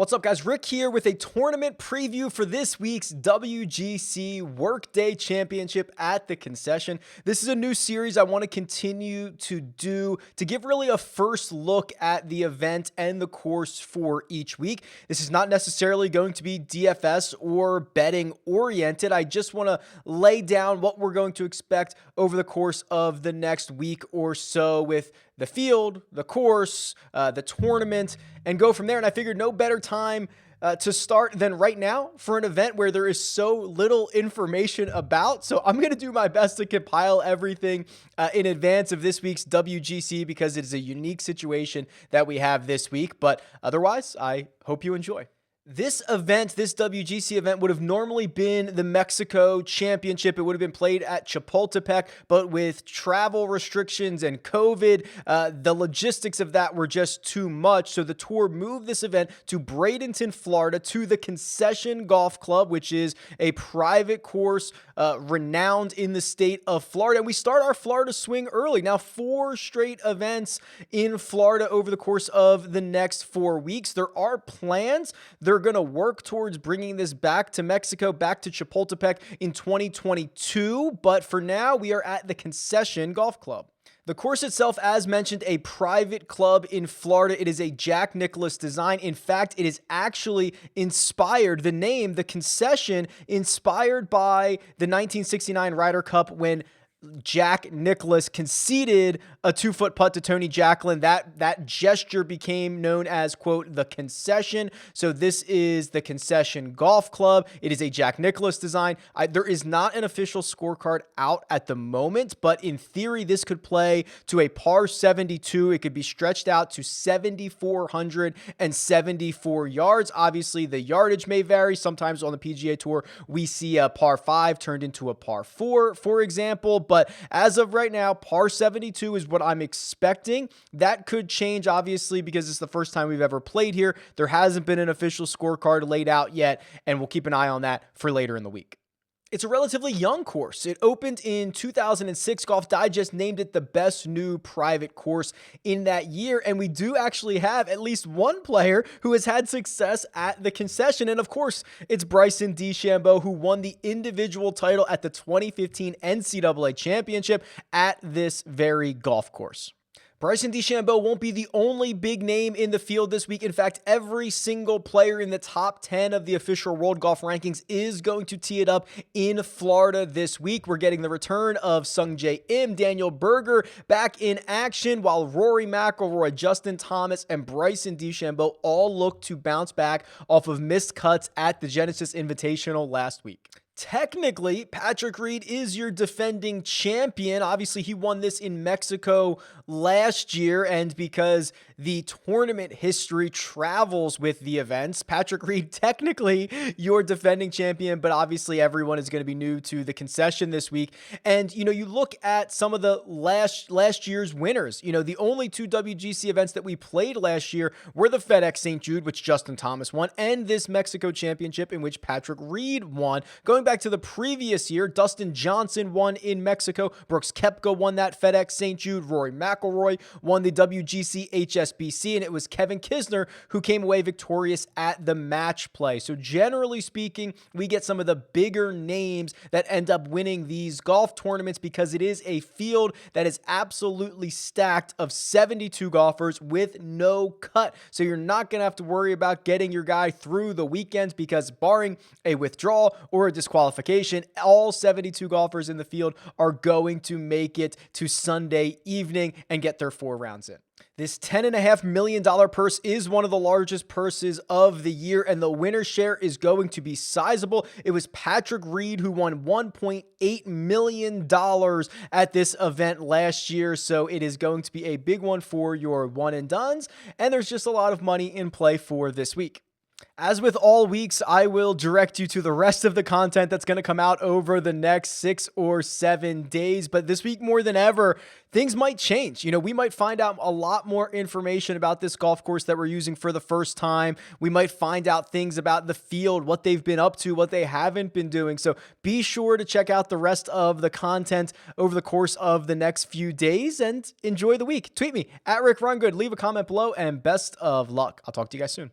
What's up, guys? Rick here with a tournament preview for this week's WGC Workday Championship at the Concession. This is a new series I want to continue to do to give really a first look at the event and the course for each week. This is not necessarily going to be DFS or betting oriented. I just want to lay down what we're going to expect over the course of the next week or so with the field, the course, the tournament, and go from there. And I figured no better time to start than right now for an event where there is so little information about. So I'm going to do my best to compile everything in advance of this week's WGC because it is a unique situation that we have this week. But otherwise, I hope you enjoy. This event, this WGC event, would have normally been the Mexico Championship. It would have been played at Chapultepec, but with travel restrictions and COVID, the logistics of that were just too much. So the tour moved this event to Bradenton, Florida, to the Concession Golf Club, which is a private course renowned in the state of Florida. And we start our Florida swing early. Now, 4 straight events in Florida over the course of the next 4 weeks. There are plans. They're going to work towards bringing this back to Mexico, back to Chapultepec in 2022. But for now, we are at the Concession Golf Club. The course itself, as mentioned, a private club in Florida. It is a Jack Nicklaus design. In fact, it is actually inspired, the name, the Concession, inspired by the 1969 Ryder Cup when Jack Nicklaus conceded a 2-foot putt to Tony Jacklin. That gesture became known as, quote, the Concession. So this is the Concession Golf Club. It is a Jack Nicklaus design. There is not an official scorecard out at the moment, but in theory, this could play to a par 72. It could be stretched out to 7,474 yards. Obviously, the yardage may vary. Sometimes on the PGA Tour, we see a par 5 turned into a par 4, for example. But as of right now, par 72 is what I'm expecting. That could change, obviously, because it's the first time we've ever played here. There hasn't been an official scorecard laid out yet, and we'll keep an eye on that for later in the week. It's a relatively young course. It opened in 2006. Golf Digest named it the best new private course in that year. And we do actually have at least one player who has had success at the Concession. And of course, it's Bryson DeChambeau, who won the individual title at the 2015 NCAA Championship at this very golf course. Bryson DeChambeau won't be the only big name in the field this week. In fact, every single player in the top 10 of the official World Golf Rankings is going to tee it up in Florida this week. We're getting the return of Sungjae Im, Daniel Berger back in action, while Rory McIlroy, Justin Thomas, and Bryson DeChambeau all look to bounce back off of missed cuts at the Genesis Invitational last week. Technically, Patrick Reed is your defending champion. Obviously, he won this in Mexico last year, and because the tournament history travels with the events, Patrick Reed, technically your defending champion, but obviously everyone is going to be new to the Concession this week. And, you look at some of the last year's winners. The only 2 WGC events that we played last year were the FedEx St. Jude, which Justin Thomas won, and this Mexico Championship in which Patrick Reed won. Going back to the previous year, Dustin Johnson won in Mexico. Brooks Koepka won that FedEx St. Jude. Rory McIlroy won the WGC HSBC, and it was Kevin Kisner who came away victorious at the match play. So generally speaking, we get some of the bigger names that end up winning these golf tournaments because it is a field that is absolutely stacked of 72 golfers with no cut. So you're not going to have to worry about getting your guy through the weekends because barring a withdrawal or a disqualification, all 72 golfers in the field are going to make it to Sunday evening and get their 4 rounds in. This $10.5 million purse is one of the largest purses of the year, and the winner share is going to be sizable. It was Patrick Reed who won $1.8 million at this event last year, so it is going to be a big one for your one and dones, and there's just a lot of money in play for this week. As with all weeks, I will direct you to the rest of the content that's going to come out over the next 6 or 7 days. But this week, more than ever, things might change. We might find out a lot more information about this golf course that we're using for the first time. We might find out things about the field, what they've been up to, what they haven't been doing. So be sure to check out the rest of the content over the course of the next few days and enjoy the week. Tweet me at RickRunGood. Leave a comment below and best of luck. I'll talk to you guys soon.